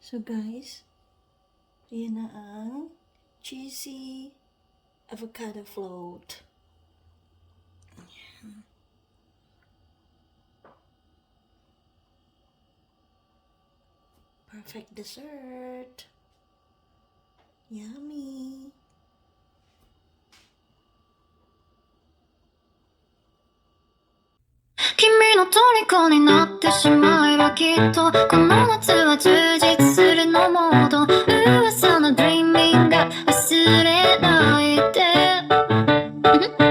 So guys, yan na ang cheesy avocado float. Ayan. Perfect dessert. Yummy. Kimi no toriko ni natte shimaeba kitto Kono natsu wa jujitsu suru no modo Uwasa no dreaming ga wasurenai de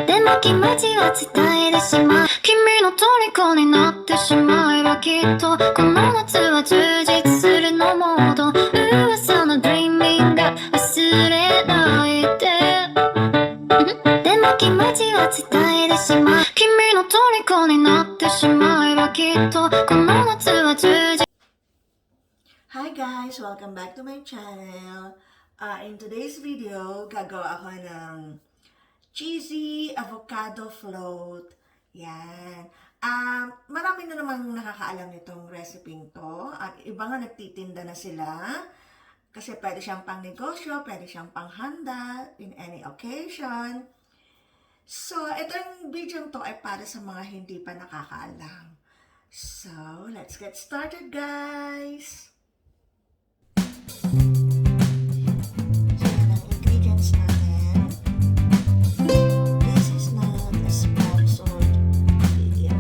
Demo kimachi wa tsutaete shimau Kimi no toriko ni natte shimaeba kitto Kono natsu wa jujitsu suru no modo Uwasa no dreaming ga wasurenai de Demo kimachi wa tsutaete shimau Kimi no toriko ni natte shimaeba kitto Kono natsu wa jujitsu Hi guys! Welcome back to my channel. In today's video, gagawa ako ng cheesy avocado float. Yan. Marami na namang nakakaalam nitong recipe to. At iba nga nagtitinda na sila. Kasi pwede siyang pang negosyo, pwede siyang panghanda in any occasion. So, itong video to ay para sa mga hindi pa nakakaalam. So, let's get started guys! So, yan ang ingredients natin. This is not a sponsored video.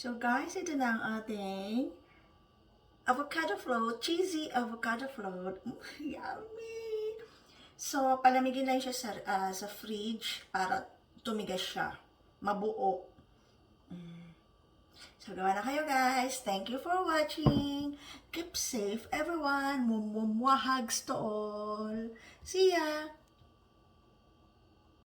So guys, ito na ang ating avocado float, cheesy avocado float. Yummy! So, palamigin lang siya sa fridge para tumigas siya. Mabuo. So, gawa na kayo guys. Thank you for watching. Keep safe everyone. Hugs to all. See ya!